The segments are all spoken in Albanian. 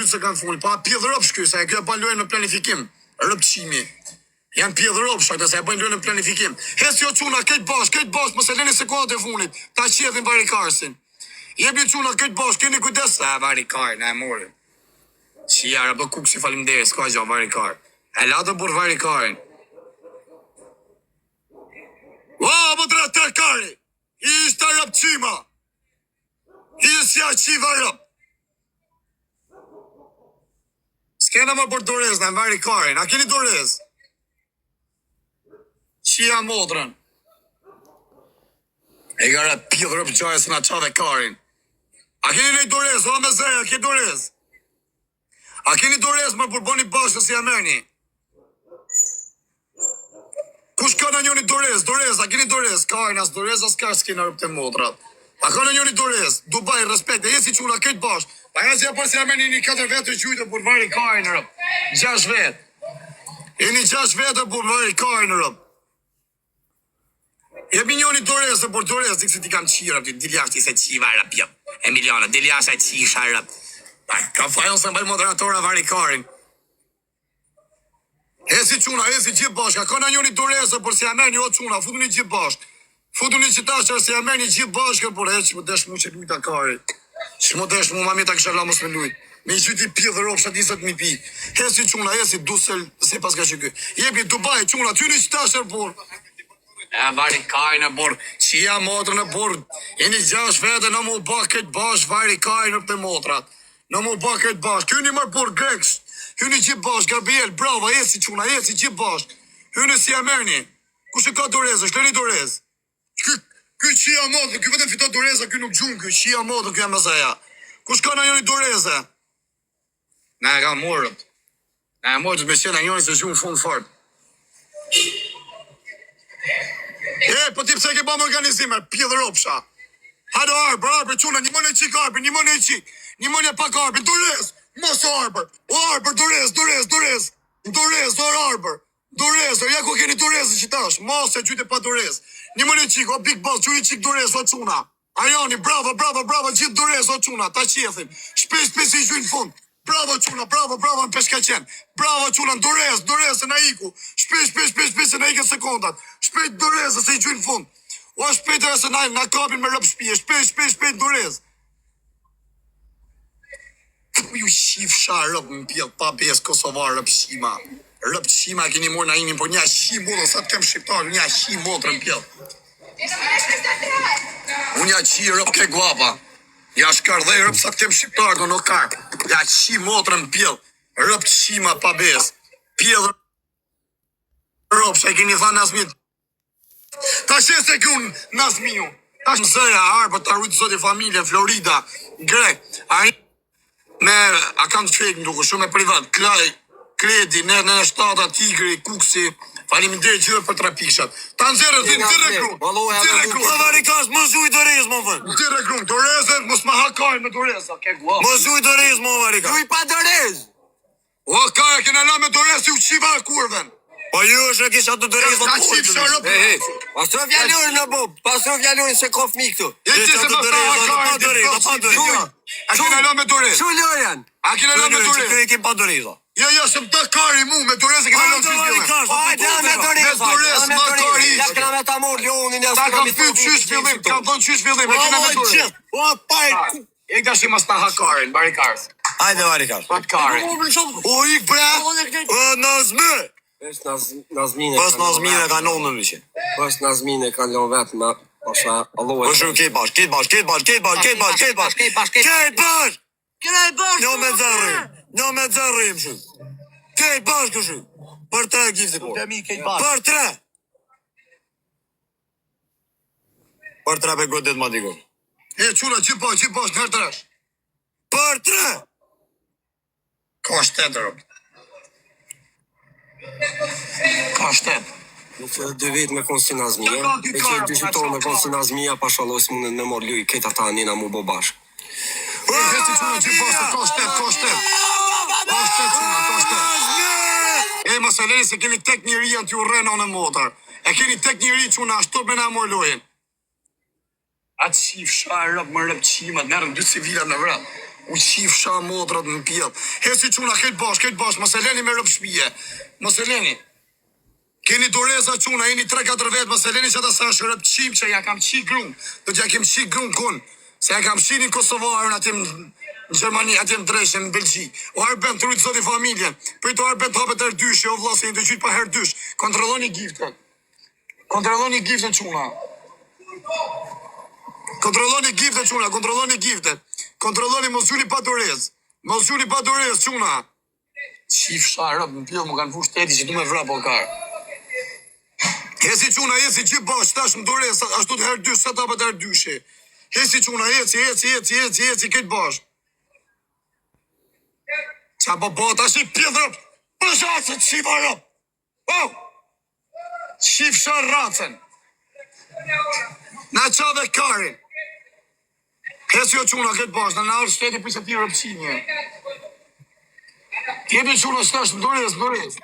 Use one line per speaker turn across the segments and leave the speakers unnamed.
2 sekondë fund, pa pjedh rëpsh ky, sa e kjo e ban lojën në planifikim. Rëpçimi. Janë pjedh rëpsh ata se e bën lojën në planifikim. Hes jo çuna këtë bash, mos e lëni sekondat e fundit. Ta qjedhin Varikarsin. Jepni çuna këtë bash, keni kujdes. Sa Varikar na e mori. Çiara do kuksi faleminderit, s'ka gjë Varikar. E la të burr Varikarin. Ua, më të kari! Ishte rëpqima! Isja qiva rëp! S'kena më për Dorez, në Varikarin. A keni Dorez? Qia modrën. E gara pjellë rëpë qare se na qave karin. A keni nej Dorez, o me zërë, a keni Dorez? A keni Dorez më përboni bashkë si Amerni? Kush ka në njëni Dorez, a keni Dorez? Karin as Dorez, as ka s'kena rëpë të modrat. A ka në njëni Dorez, Dubai, respekt, e jesi quna këtë bashkë. Pa jesi apër si Amerni një 4 vetë të qyte për Varikarin rëpë. 6 vetë. E një 6 vetë për Varikarin rëpë. Jepi njëni Dorez, për Dorez, dikë se ti kam qira, diljash ti se qiva rëpë, jep. Emiliana, diljash e qisha rëpë. Ka fajon se mbaj moderatora Varikarin. Esi quna, esi gjithë bashka. Ka në njëni Dorezë, për si Amerni o quna, futu një gjithë bashkë. Futu një qitashër si Amerni gjithë bashkë, por e që më desh mu që lujta kari. Që më desh mu mamita kësha la mos me lujt. Me i qyti pjë dhe ropë, shatisat mi pi. Esi quna, esi dusel, si pas ka që ky. Jepi Dubai, quna, ty një qitashër, por. E Varikarin e por, qia motrën e por. E një 6 vete në mu ba këtë bashkë, Varikarin e për motrat. Në mu ba këtë bashkë. Ky një marë por Greksh. Hyni gjithë bashkë, Gabriel, bravo, esi quna, esi gjithë bashkë. Hyni si Amerni. Kushe ka Dorezë, shkeni Dorezë. Ky qia modë, ky vetëm fitot Dorezë, ky nuk gjunë, ky qia modë, ky e mëzaja. Kush ka në njëni Dorezë? Na e ka morët. Na e morët me qena njëni se gjunë fund fort. Po ti pse ke ba më organizimer, pjedhë ropsha. Hado Arbër, quna, një mëne qik Arbër, një mëne qik. Një mëne pak Arbër, Dorezë. Mos Arbër, Dorez, Arbër. Dorez, ja ku keni Dorez që tash. Mos e qyte pa Dorez. Një mëne qik, o Big Boss, qyri qik Dorez, o quna. Ajani, bravo, gjithë Dorez, o quna, ta qjethin. Shpesh i gjujnë fund. Bravo quna, bravo, në peshka qenë. Bravo quna, Dorez, e na iku. Shpesh, e na iku sekundat. Shpejt Dorez, se i gjujnë fund. O shpejt e se na kapin me rëpë shpije. Shpejt Dorez. Ju shifsha rëpë më pjellë, pa besë Kosovar rëpëshima. Rëpëshima keni morë na imin, por një shi modë, sa të kem shqiptarë, një shi modë më pjellë. Unë ja qi rëpë ke guapa. Ja shkardhej rëpë sa të kem shqiptarë, do në karë. Ja shi modë më pjellë. Rëpëshima pa besë. Pjellë rëpë, që e keni tha Nazmin. Ta shese kënë Nazminu. Ta shësëja, arë, për të arrujtë zoti familje, Florida, Grek, me akant fake nduku, shumë e privat, kredi, në shtata, tigri, kuksi, faleminderit gjithë për 3 pikshat. Ta nëzirë krum.
Varikas, më zuj Dorez, më vën.
Nëzirë krum, Dorezet, mos më hakajnë me Dorez,
më zuj Dorez, më Varikas.
Juj pa Dorez.
O, kare, kena la me Dorez, si u qiva kurven.
Po ju është e kisha të Dorez,
Ka qipë sharëp.
Pasro vjallurin në bob, pasro vjallurin se kof mi këtu.
E që se më sta hakajnë, a kena la me Dorez.
Shu Lorian.
A kena la me Dorez.
Që kemë pa Dorez.
Ja, se më ta kari mu, me Dorez e kena la me Dorez.
Hajde, me Dorez.
Me Dorez, ma kari.
Ja këna me ta mor Leonin, ja
Ta kam fyt qysh fillim, kam dhënë qysh fillim, e kena me Dorez.
O, pajt.
E këta shi mas ta hakarin, Varikas.
Hajde, Varikas.
Pat kari.
O, ik bre. O, Nazmi.
Nazmine.
Pas Nazmine ka nënë në që.
Pas Nazmine ka lënë vetë me pasha Allah.
Po shumë këtë bash. Në me zërrim shumë. Këtë bash këshu. Për 3 gifte po. Për 3. Për 3 për godet ma dikon.
E quna, që bash, në trash.
Për 3.
Ka shtetër. Ka shtet.
Në që 2 vit me konë si Nazmija. E që 2 shitonë me konë si Nazmija, pasha Allah si mundën me morë luj, këtë ata njëna mu bo bashkë.
E vesti quna, që bash, ka shtet. E mos e leni se keni tek njëri janë t'ju rrena në motar. E keni tek njëri quna, ashtu me na mor lojen. Atë qif sharë rëpë më rëpë qimat, nërën 2 civilat në vrap. U qifsha modrat në pjell. Hesi quna, këtë bash, mos e leni me rëp shpije. Mos e leni. Keni doreza quna, jeni 3-4 vetë, mos e leni që ata sa është rëp qim që ja kam qi grun. Do t'ja kem qi grun kun. Se ja kam shinin Kosovarën atim në Gjermani, atim dreshën në Belgji. O Arben të rujtë zoti familjen. Për të Arben të hapet herdysh, o vlasë, një të qytë pa herdysh. Kontrolloni giftën. Kontrolloni giftën quna. Kontrolloni giftën quna, kontrolloni giftën. Kontrolloni mos gjuni pa dorez. Mos gjuni pa dorez quna. Qif sharëp në pjellë më kanë fush teti që du me vra po karë. Hesi quna, hesi gjithë bash, tash më dorez, ashtu të herdysh, sa tapet herdyshe. Hesi quna, heci, këtë bash. Qa po po, tash i pjellë, përshatës, qifa rëp. Oh! Qif sharacën. Na qave karin. Hesi o quna, këtë bash, në arë shteti për që ti rëpqinje. Jebi quna, shtash, më dorez.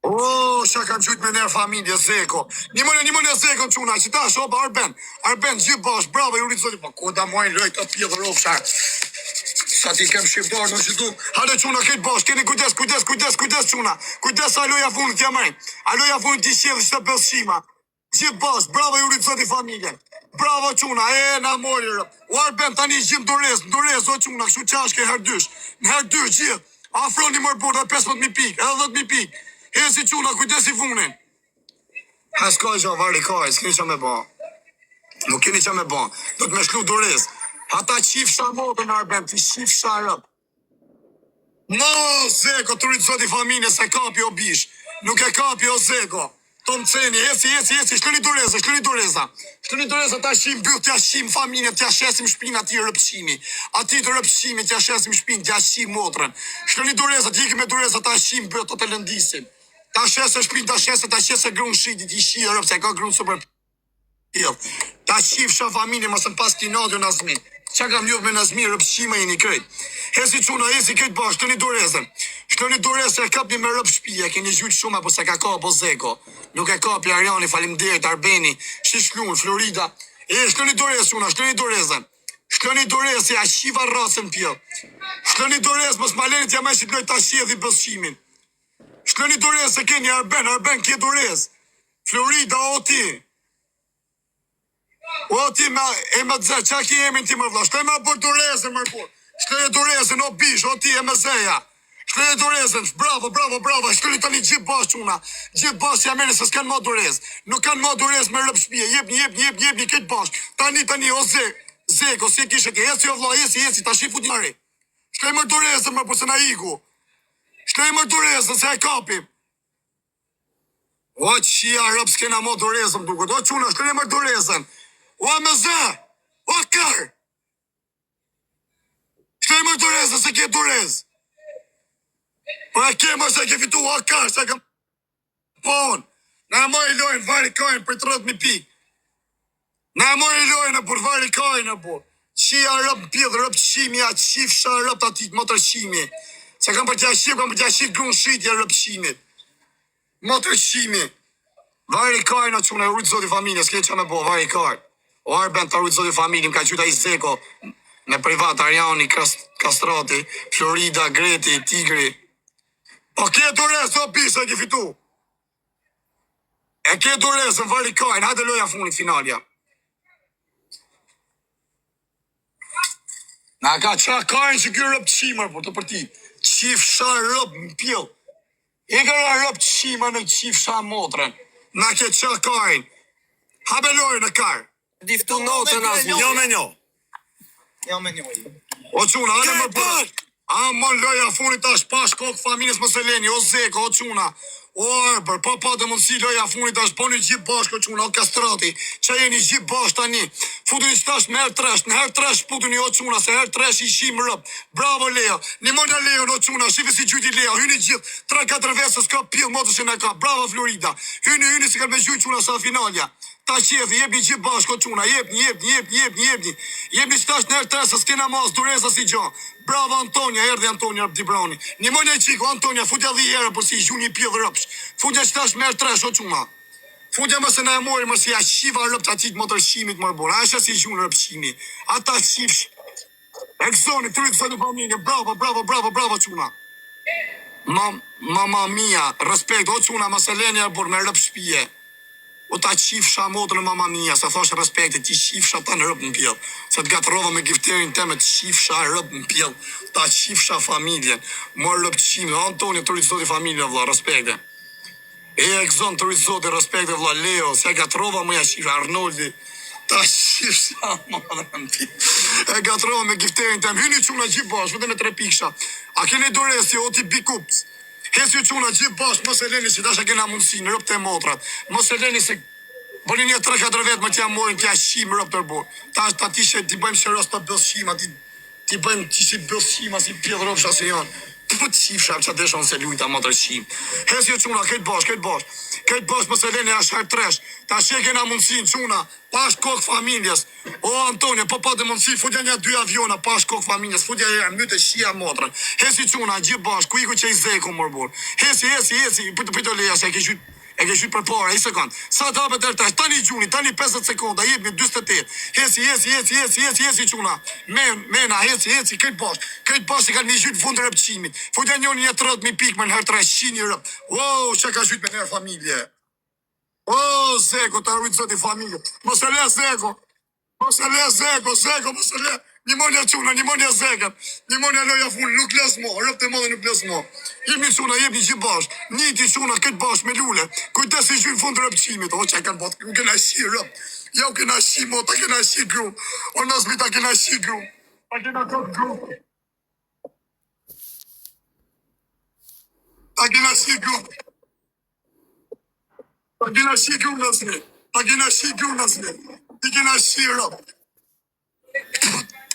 O, shka kam qytë me nërë familje, Zeko. Një mëne Zeko quna, që ta shopa Arben, gjithë bash, bravo, ju rritë zoti, po koda mojnë lojtë të pjellë rofsha. Sa ti kem shqiptarë në qëtu, hale quna këtë bash, keni kujdes quna, kujdes a loja funit t'ja majnë, a loja funit t'i shqedhë që të pëllshima. Gjithë bash, bravo, ju rritë zoti familje. Bravo quna, na mori rëp. O Arben, tani gjim dorez, o quna, kështu qashke herdysh, në herdysh gjithë, afroni mërë burda 15.000 pik, edhe 10.000 pik. Hesi quna, kujdesi funin. Haskoj që vari kaj, s'keni që me ba. Nuk keni që me ba. Do të me shklu dorez. Ata qifsha modën Arben, ti qifsha rëp. No, Zeko, të rritë zoti familje se kapi o bish. Nuk e kapi o Zeko. Tom ceni, hesi, shkëni doreza. Shkëni doreza, ta shqim bëth, t'ja shqim familje, t'ja shesim shpin ati rëpqimi. Ati të rëpqimi, t'ja shesim shpin, t'ja shqim motrën. Shkëni doreza, t'jiki me doreza, ta shqim bëth, të lëndisim. Ta shese shpin, ta shese grun shitit, i shi rëp, se ka grun super pjell. Ta qifsha familje, mësën pas kinatio Nazmi. Qa kam ljuf me Nazmi, rëpqime i një krejt. Hesi quna, hesi këtë bash, shkëni dorezën. Shkëni dorezë, e kapni me rëp shpije, keni gjyqë shumë, apo se ka ka po Zeko. Nuk e kapi Ariani, falimderit, Arbeni, Shishklun, Florida. Shkëni dorezë quna, shkëni dorezën. Shkëni dorezë, ja shiva rasën pjell. Shkëni dorezë, mos malenit ja me që t'loj ta shjedhi pësqimin. Shkëni dorezë se keni Arben kje dorezë. Florida, o ti. O ti e me dze, qa ki emin ti më vla. Shkëni me bërë dorezën më bërë. Shkëni dorezën, o bish, o ti e me zeja. Shkëni dorezën, bravo. Shkëni tani gjithë bash quna. Gjithë bash që jamene se s'kanë ma dorezë. Nuk kanë ma dorezë me rëp shpije. Jepni këtë bash. Tani, o Zeko, si e kishe ti. Hesi o vla, hesi, ta shifut njëri. Shkëni më dorezën më përse na iku. Shkëni më dorezën, se e kapim. O qia rëp s'kena më dorezën, duket. O quna, shkëni më dorezën. O me zë, o kër. Shkëni më dorezën, se ke dorezë. Po e ke më se ke fitu, o kër, se kam pon. Na e moj lojnë, vari kajnë për 30.000 pik. Na e moj lojnë, për vari kajnë, po. Qia rëp pjellë, rëp qimja, qifsha rëp të atit, më të qimi. Se kam për t'ja shqip grun shqitja rëp qimit. Më të qimi. Vari kajnë, qune, rujtë zoti familje, s'ke që me bo, vari kajnë. O Arben të rujtë zoti familje, më ka qyta i Zeko, me privat, Ariani, Kastrati, Florida, Greti, Tigri. Po ke dorezë, o bisë, e ke fitu. E ke dorezë, në vari kajnë, hajde loja funit finalja. Na ka qa kajnë që kjo rëp qimër, por të përti. Qifsha rëp në pjell. I këra rëp qima në qifsha motrën. Na ke qa kajnë. Habelojë në karë.
Diftu notën Nazmi.
Jo me njo.
O quna, anë më bërë. A më loja funit tash pash kokë familjes më seleni, o Zeko, o quna. O Arber, pa të mundësi loja funit tash, po një gjithë bashkë, o quna, o Kastrati. Qa jeni gjithë bashkë tani. Futuni që tash me herë tresh, në herë tresh putuni o quna, se herë tresh i shimë rëp. Bravo Leo, një mënja Leo në quna, shifi si gjyti Leo, hyni gjithë, 3-4 vesës ka pjellë motës e në ka, bravo Florida. Hyni si ka me gjyjë quna sa finalja. Ta qefi, jebni gjithë bashkë, o quna, jebni. Jebni që tash në herë tresh, s'kena mas, dureza si gjo. Bravo Antonia, erdhi Antonia Di Browni. Një mënja i qiko, Antonia, futja 10 herë, për si gjuni pjellë rëpsh. Futja që tash me herë tresh, o quna. Futja mëse në e mori, mëse ja shiva rëp të atit motër shimit mërë borë. A shë si gjunë rëpshimi. Ata qifsh. Exoni, të rritë në familje, bravo, quna. Mama mia, respekt, o quna, ma se lenja bur me rëp shpije. O ta qifsha motrën mama mia, se thoshe respekte, ti qifsha ta në rëp në pjell. Se të gatrova me gifterin teme, të qifsha rëp në pjell, ta qifsha familjen, mor rëp qime, Antoni të rritë zoti familje, vla, respekte. E Exon të rritë zoti, respekte, vla, Leo, se gatrova me ja qifsha, Arnoldi, ta qifsha motrën në pjell. E gatrova me gifterin teme, hyni quna gjithë bash, vëtë me 3 piksha. A keni doresi, o ti bikups. Hesi quna gjithë bashkë, mos e leni si dasha kena mundësi në rëp të motrat. Mos e leni se bëni një 3-4 vetë më t'ja morin t'ja shimë rëp të rëbor. Ta ti që ti bëjmë shëros të bëllshima, ti bëjmë ti si bëllshima, si pjedhë rëpsha se janë. Ti për të qifsha që deshon se lujta më të rëshim. Hesi quna, këtë bashkë, mos e leni ashtë tresh. Ta që kena mundësi në quna, pash kokë familjes. O Antonio, po pa dhe mundësi, futja një 2 aviona, pash kokë familjes, futja e mytë e shia motrën. Hesi quna, gjithë bashkë, ku iku që i zeku mërbur. Hesi, pëjtë leja se e ke shyt për para, i sekund. Sa të apet tash, tani gjuni, tani 50 sekonda, jepni 48. Hesi quna. Mena, hesi, këtë bashkë i ka një shyt fund rëpqimit. Futja njoni një 30.000 pikë me në herë 300 rëp. Wow, që ka shyt me nërë familje. O, Zeko, të rrujtë zoti familje. Mos e le, Zeko. Mos e le. Nimonja quna, nimonja Zekën. Nimonja loja funë, nuk les mo. Rëp të modhe nuk les mo. Jemi quna, jemi gjithë bashkë. Njëti quna, këtë bashkë me lule. Kujtës i gjynë fund rëpqimit. O, që e kanë botë, u kena shi rëp. Ja u kena shi mo, ta kena shi gru. O, nësmi ta kena shi gru. Ta kena këtë gru. Ta kena shi gru. Ta kena shi gru nësmi. Ti kena shi rëp.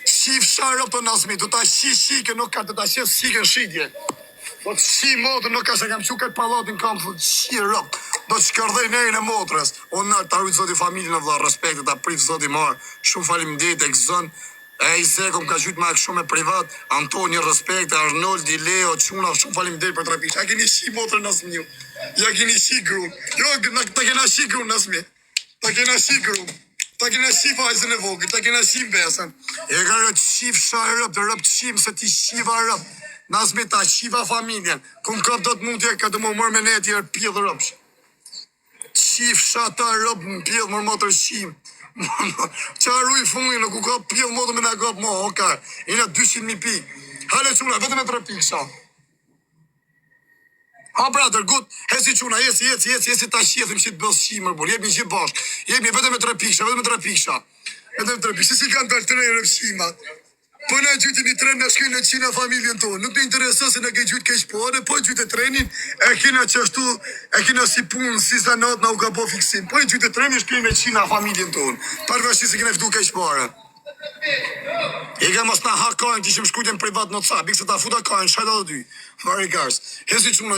Shif sharëp të nësmi, du ta shike, nuk ka të ta shif shike shidje. Do të shi motrë, nuk ka se kam që këtë palatin kam të shi rëp. Do të shkërdej nejën e motrës. O nërë, ta rujtë zoti familjen e vla, respekte, ta pritë zoti marë. Shumë falim dit, e këzën. E i Zeko më ka gjytë ma shumë e privat. Antoni, respekte, Arnoldi, Leo, quna, shumë falim dit për trapisht. A keni shi motrë nësmi ju. Ja keni shi gru. Jo, ta kena shi gru nësmi. Ta kena shi vajzën e vogël, ta kena shi besën. E ka rëtë shif sharëp, të rëp të shim, se ti shiva rëp. Nasmi ta shiva familjen. Kum këp do të mundje, ka të më mërë me ne tjerë pjedhë rëpsh. Shif shata rëp më pjedhë mërë më të shim. Qa rruj funin, në ku ka pjedhë më të me nga gëpë më, oka. Ina 200.000 pikë. Hale quna, vetëm e 3 pikë sa. Ha, brother, good. Hesi quna, jesi ta shjethim që të bëllë shimër, bor. Jemi gjithë bashkë. Jemi vetëm e 3 piksha. Si kanë dalë të nejë rëpshimat. Po në gjyti një tren në shkën në qina familjen tonë. Nuk në intereso se në ke gjytë kesh po, dhe po gjytë e trenin, e kina qështu, e kina si punë, si sa natë na u ka po fiksim. Po në gjytë e trenin shkën në qina familjen tonë. Parvashti se kina fdu kesh pare. I ka mos na hakojnë, që ishim shkujtjen privat në ca, bikë se ta futa kajnë, shajta dhe dy. Mari Gars, hesi quna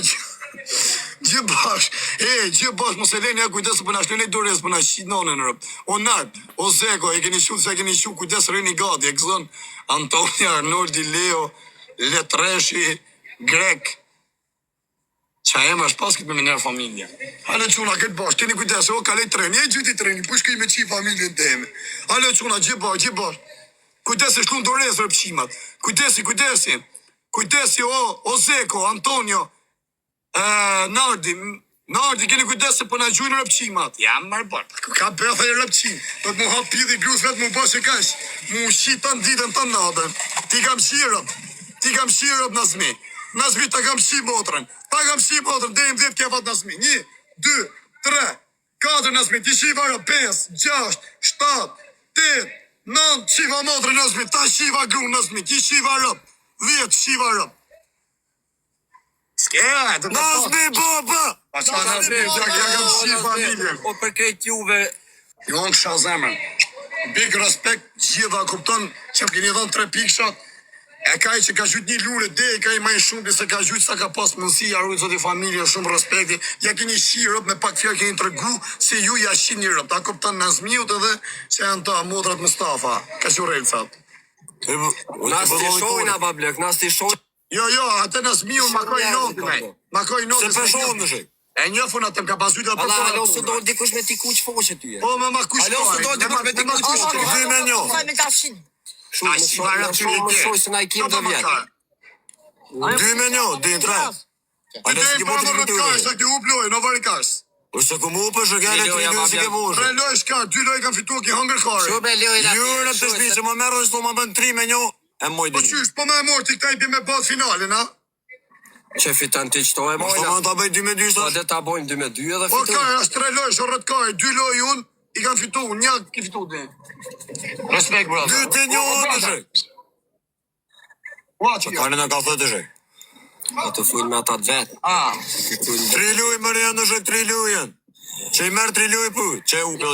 gjithë bashkë, mos e leni ja kujtesë për në shleni dores, për në shqinone në rëpë. O Nart, o Zeko, e keni shutë, se e keni shutë, kujtesë reni gati, e këzën Antonia, Arnoldi, Leo, Letreshi, Grek. Qa e më është pas këtë me minerë familja. Hale quna këtë bashkë, keni kujtesë, o kalej treni, e gjyti treni, pushkë i me qi familjen teme. Hale quna, gjithë bashkë. Kujtesi shkun dores rëpshimat. Kujtesi, o Zeko, Antonio, Nardi, keni kujtesi për në gjujnë rëpqimat. Ja, marë bërë. Ka betha e rëpqim. Për të mu hap pjidhi grus vetë mu bëshe kash. Mu shi të në ditën të natën. Ti kam shirëp nëzmi. Nëzmi ta kam shi motrën. Dejmë 10 kefat nëzmi. 1, 2, 3, 4 nëzmi. Ti shiva rëp 5, 6, 7, 8, 9, shiva motrën nëzmi. Ta shiva gru nëzmi. Ti shiva rëp 10, shiva rëp. Nëzmi, baba! Pa qa nëzmi, ja kam shi familjen.
O për krejt juve.
Jo në kësha zemën. Big respect, gjitha kupton që më keni dhënë 3 pikshat. E kaj që ka gjyt një lule, dhe i ka i maj shumë, se ka gjyt sa ka pas mundësi, arrujt zoti familje, shumë respekti. Ja keni shi rëp, me pak fjallë keni të regu, se ju ja shi një rëp. Ta kupton në zmiut edhe që janë ta modrat Mustafa. Ka që rejtësat.
Nas të shojnë, bablek, nas të shojnë.
Jo, atë në zmiut makoj notë.
Se përshonë në shek.
E një funa të më ka pasu të për
Allah, alo së dojnë dikush me ti kuq foshe ty e.
Po, me ma kush
Alo së dojnë dikush me ti kuq foshe ty e.
Ty me një.
A si varet ty i
Më shoj se na i kim të vjetë.
2 me 1, 2-3.
A ne si po më rrotkash, sa ti up lojë, në varikash.
O se ku mu për shëgane të një si ke boshë.
Tre lojë shka, 2 lojë kanë fituar ki hëngër kare.
Shumë e lojë
Ju në të shpi që më merë dhe s'to më bën 3 me 1, e moj
Po
dhe një.
qysh, po me e morë ti këta i bime bot finale, na?
Që fitan ti qëto e
Po
mojna.
më ta bëj 2 me 2
Po
shtash.
dhe ta bojmë 2 me 2 edhe
Po
fitu.
ka, është 3 lojë, shë rrëtkaj, 2 lojë unë, i kanë fituar, një ki fituar dhe. Respekt, brother.
2-1 të shek.
Ua, që
Që tani në ka thë të shek.
Po të full me ata të vetë.
3 luj më rënë në shek 3 lujen. Që i merë 3 luj për, që e u për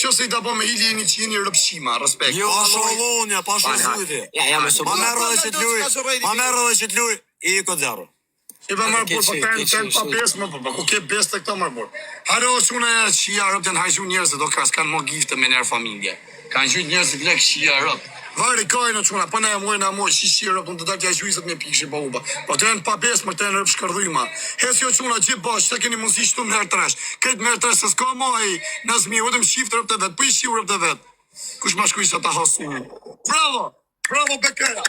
që se i ta po me hili një qini rëpshima, respekt.
Jo, pa sholonja, pa shosujtje.
Ja, me shumë.
Ma merë dhe që t'luj, i këtë zero.
I pa marë burë, po ten pa besë më burë, ku ke besë të këta marë burë. Haro është une qia rëpë të në hajshu njërës do kas, kanë mo gifte me nërë familje. Kanë qytë njërës të lek qia rëpë. Vari kajnë quna, po ne e mojnë qia rëpë, në të dakja gjujësët me pikëshin pa uba. Po të janë pa besë, më të janë rëpë shkërdhujma. Hes jo quna, gjithë bashkë, se keni mundësi shtu më herë tresh. Këtë më herë tresh, se s'ka maj, në zmi, vëtëm shiftë rëpë të vetë, po i shiu rëpë të vetë. Kush ma shkuj sa ta hasu. Bravo, bravo Bekera.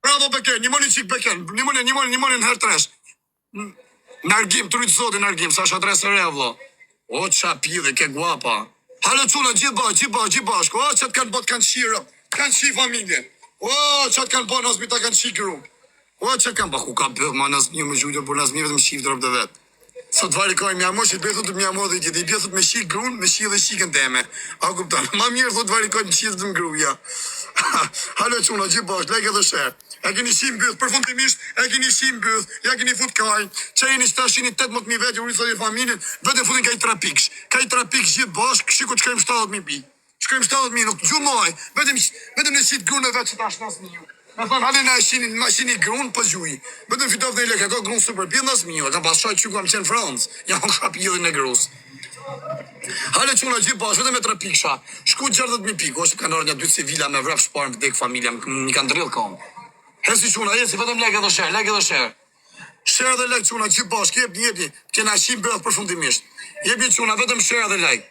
Bravo Beker, një moni qik Beker, një moni në herë tresh. Nargim, të rritë zotin Nargim, sa shatres e revlo. O, qa pidhe, ke guapa. Halo quna, gjithë bashkë. O, qatë kanë bot, kanë shirë, kanë shi familje. O, qatë kanë bot, nësmi ta kanë shi grup. O, qatë kanë bot, ku ka bëth, ma nësmi me gjujtë, por nësmi vetëm shifë të rëpë dhe vetë. Sot vari kaj mja mo, që të bëthut të mja mo dhe tjetë, i bëthut me shi grun, me shi dhe shikën teme. A kuptan, ma mirë, thot vari kaj më qizë të më gruja. Halo quna, gjithë bashkë, lejke dhe shërë. E keni shim bëth, përfundimisht, e keni shim bëth, ja keni fut kaj, që e një shtashini 18.000 vetë, urisë dhe familjen, vetë e futin ka i 3 piksh. Ka i 3 piksh gjithë bashkë, shiku që kajmë 70.000 pi. Që kajmë 70.000, nuk gjumoj, vetëm në qitë grunë e vetë që ta shnas një. Me thonë, halin na e shini grunë, po gjuj. Vetëm fitov dhe i leke, ka grunë super pjë, nas një, ka pas shaj që kam qenë Francë, ja më shka pjë dhe në grusë. Hale quna gjithë bashkë, vetëm me 3 piksha, shku 60.000 pikë, ose kanë orë një 2 civila me vrap shparën vdek familja, një kanë drillë kom. Hesi quna, jesi, vetëm lek edhe shërë. Shërë dhe lek quna, gjithë bashkë, jepi, kena shim bëth përfundimisht. Jepi quna, vetëm shërë dhe lek.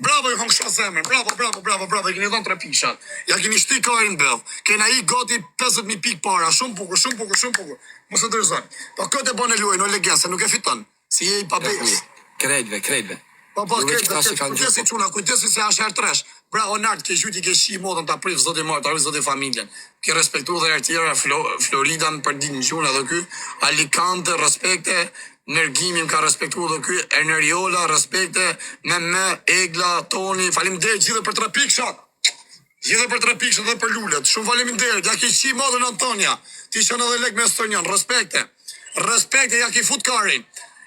Bravo, ju hongë shasë zemër, bravo, i keni dhënë 3 pikë. Ja keni shti karin bëth, kena i gati 50.000 pikë para, shumë pukur. Mos e dërzën. Po këtë e bane luaj, në legend, se nuk e fiton, si je i papes.
Krejtve.
Po, kujtesi quna, kujtesi se ashtë herë tresh. Bra, o nartë, ke gjyti, ke shi modën të aprif, zoti marë, të arri zoti familjen. Ke respektu dhe herë tjera, Florida në përdi në gjuna dhe ky, Alicante, respekte, Nërgimin ka respektu dhe ky, Eneriola, respekte, me, Egla, Toni, falim dhe gjithë për 3 pikshat. Gjithë për 3 pikshat dhe për lullet. Shumë falim dhe, ja ke shi modën Antonia. Ti shënë edhe lek me Estonian, respekte, ja ke fut karin.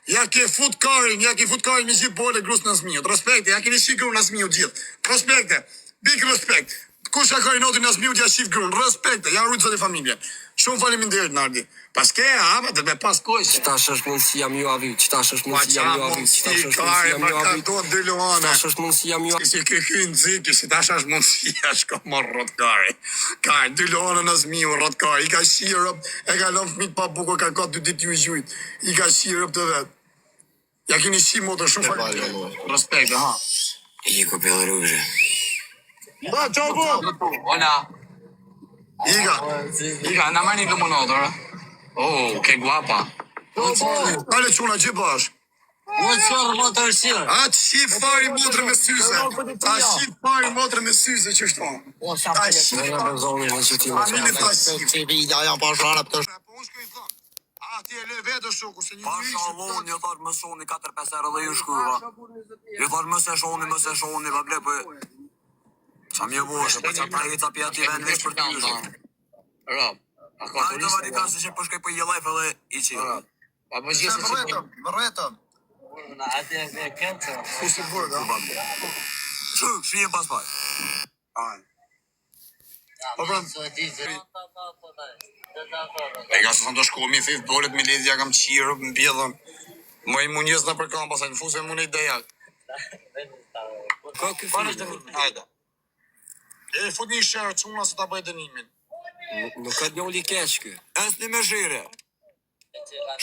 Ja ke fut karin me gjithë bole grusë në zmiut. Respekte, ja keni shikru në zmiut gjithë. Respekte, big respekt. Kush ka karin notin në zmiut, ja shif grun. Respekte, ja rrujtë të familje. Shumë faleminderit Nardi. Paske, dhe me pas kojsh.
Qëtash është mundësi jam ju avi.
Qëtash është mundësi jam ju avi. Si ke hy në ziki, si tash është mundësi, është ka morë rotkari. Kari, 2 lojë në zmiu, rotkari. I ka shirëp, e ka lëmë fmit pa buko, ka 2 ditë ju i gjujt. I ka shirëp të vetë. Ja keni shi motër shumë faleminderit. Respekt, ha.
I ku pëllë rrugë.
Ba, qau po! Ona. Iga, na marni lumunodër. Oh, ke guapa. Ale quna që bash. A të shif fari motrë me syze. Që shto. A shif familje ta shif. Po unë shkoj thëmë. A ti e le vetë shoku se një
Pashalon, një thot më shoni 4-5 herë dhe ju shkuva. Ju thot më se shoni, pa ble për... Qa mje boshë, për qa pra i ca pja ti vend vesh për ty shë.
Rab, a ka
A të vari ka se që përshkaj për jelajf edhe i qirë.
Pa më gjithë se që... Më Kusë të burë, da?
Shvijen pas paj.
Po pra... E ka se të shku, mi thith bolet, mi lidhja kam qirë, më bjedhën. Më i munjes në për kam, pasaj në fusë e mune i dejak.
Ka ky film.
Hajde. E fut një shërë quna se ta bëj dënimin.
Nuk ka djoli keq ky.
Es një me shire.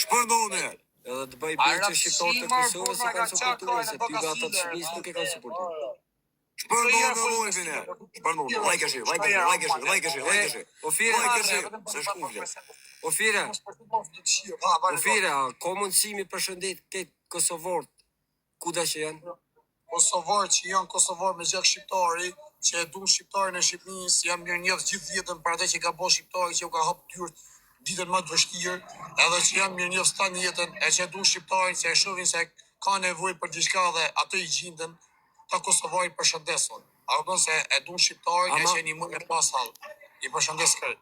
Shpërndone.
Edhe të bëj bërë që shqiptarë të Kosovës se kanë suportuar, se ty nga ata të Shqipërisë nuk e kanë suportuar.
Shpërndon në lojvin e. Shpërndon, lajkeshi.
Ofire, ka mundësimi përshëndet këtë Kosovorët, kuda që janë?
Kosovarë që janë Kosovarë me gjak shqiptari, që e duan shqiptarin e Shqipërisë, jam mirë njeh gjithë jetën për atë që ka bërë shqiptari, që u ka hap dyert ditën më të vështirë, edhe që jam mirë njeh stan jetën, e që e duan shqiptarin, që e shohin se ka nevojë për diçka dhe atë i gjindën, ta Kosovari përshëndesun. A do se e duan shqiptarin, e që një mund me pas hall. I përshëndes kërë.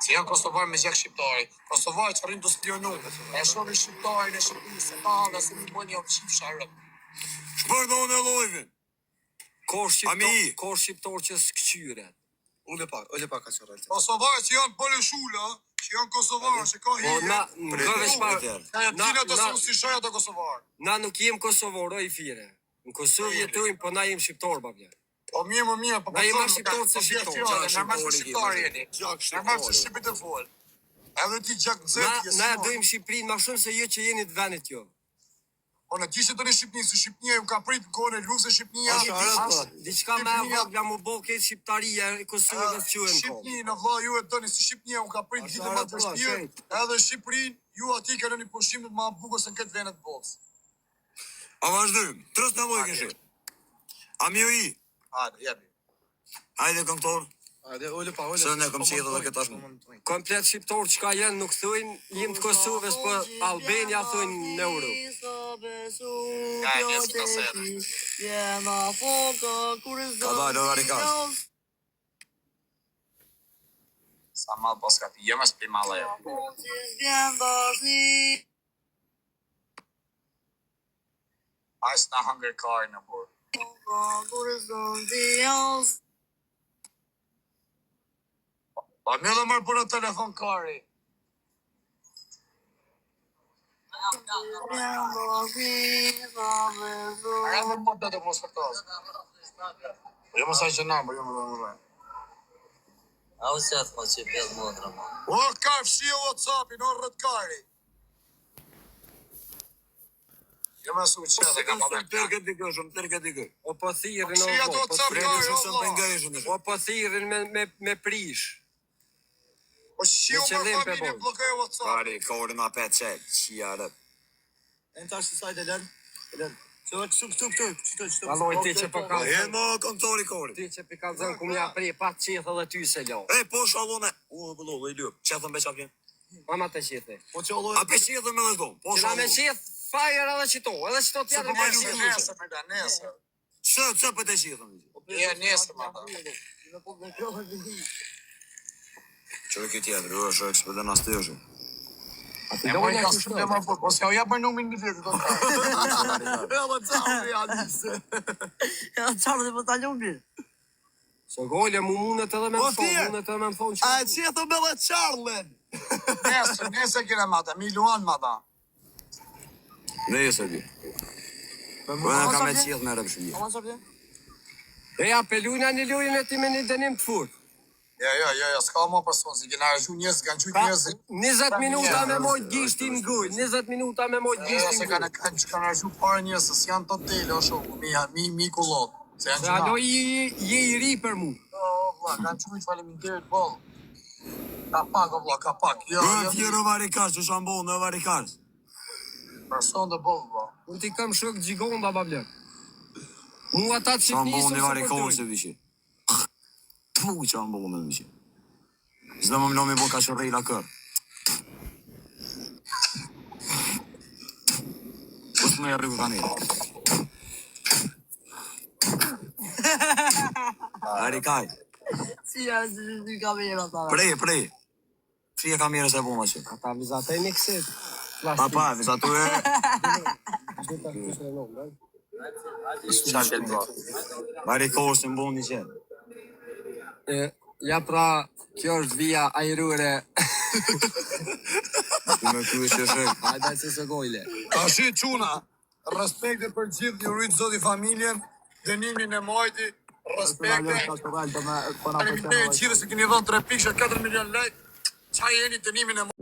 Se janë Kosovarë me gjak shqiptari. Kosovarë që rrinë të spionu, e shohin shqiptarin e Shqipërisë, se ka hallë, se një mund një qifsharë.
Shpërndon në lojvin.
Ka shqiptar që s'kqyre.
Ule pak ka qërë.
Kosovarë që janë pëllëshulla, që janë Kosovarë, që ka
Po,
hije.
na
Si shoja të Kosovarë.
na nuk jem Kosovorë, i fire. Në Kosovë jetojmë, po na jem shqiptar, babja.
Po mirë, po
Na jemi shqiptarë se shqiptarë.
Normal se shqiptarë jeni. Normal se shqipit e fol. Edhe ti gjak zëtje.
Na dojmë Shqipërinë ma shumë se jo që jeni të venit jo.
Po në ti që të një Shqipëni, se Shqipënia ju ka prit në kone luksë e Shqipënia.
Diçka me vogla mu bo këtë Shqiptaria e Kosovë dhe quen ko.
Shqipëni në vla ju e dëni, se Shqipënia ju ka prit vitë më të vështirë, edhe Shqipërinë ju ati ka në një pushim të ma bukur se në këtë venet botës.
A vazhdojmë, trës në lojë këshë. A mi i?
Hajde, jebi.
Hajde këngëtor.
Hajde, ule pa.
Se ne kom qedhe dhe këtë ashmë.
Komplet shqiptarë që ka janë nuk thujnë, jem të Kosovës, po Albania thujnë në Europë.
Ka dalë o varikat.
Sa malë pas ka pi, jeme s'pi malë e. Ajës na hunger car në burë. Po me dhe mërë për në telefon kari. A dhe më të të mos për tas. Po jo më saj që namë, po jo më dhe.
A u se atë po që pjellë modra ma.
O, ka fshi o WhatsApp-in, o rrët kari. Jo më su që dhe ka më dhe
Tërke dikë.
O po thirin
Shi ato WhatsApp kari, o Allah.
O po thirin me prish.
O shi o më familje blokaj o WhatsApp.
Kari, kore ma 5 qelë, qia rëp.
E në tash të sajtë e lërë. Këtu.
Alloj ti që po ka
E më këngëtori kore.
Ti që pi ka zënë ku mja prej pa qithë dhe ty se lo.
E, po shalone. U, bëllo, dhe i lyp. Qethën be qapjen.
Mama të qithë.
Po që oloj.
A pe qethën me dhe do. Po
Që na me
shalone.
qithë fajër edhe qito tjetër me qithë.
Nesër me da, nesër.
Që për të qethën?
Je nesër me da.
Qërë këtë tjetër, është ekspedën as të është.
E më i ka shumë dhe më për, po s'ka u jabë numin një vjetë të të
Qarë dhe bataljon mirë.
So gojle mu mundet edhe me më thonë që.
A e që të me dhe Charlen.
Nesër kire mata, Miluan mata.
Dhe jesë e di. Po e ka me qethë me rëpë shmija.
E apelujna një lojën e ti me një dënim të furt.
Jo, s'ka më person, si kena rëshu njës, kanë qujtë njës.
20 minuta me mojt gishtin guj, 20 minuta me mojt
Se
gishtin guj.
kanë rëshu parë njës, se s'janë të tele, o shoku, mi kullot. Se janë
Se ado je i ri për mu.
Jo, vla, kanë qujtë faleminderit bolë. Ka pak, o vla, ka pak. Jo,
Tjerë varikash, që shambohë në varikash.
person dhe bolë, vla.
Unë ti kam shok gjigonda, bablek. Mu ata të shqipnisë
Shambohë në
së
varikohë se vishe. Pu që ambohë në vishe. Zdo më mlomi bo ka shërrejla kër. Kusë më e rrëgu tani. Varikaj.
Si janë që një kamera ta.
Prej. Fije kamerës e bona që.
Ata vizat e një kësit.
Pa, vizatu e...
Qashtë bro.
Varikohë se mbo një qenë.
Ja pra, kjo është vija ajrure.
Ti me kuj shëshek.
Hajde se së gojle.
Tashi quna, respekte për gjithë një rritë zoti familjen, dënimin e majti, respekte. Faleminderit gjithë se keni dhënë 3 pikë, 4 milion lek, qa jeni dënimin e majti.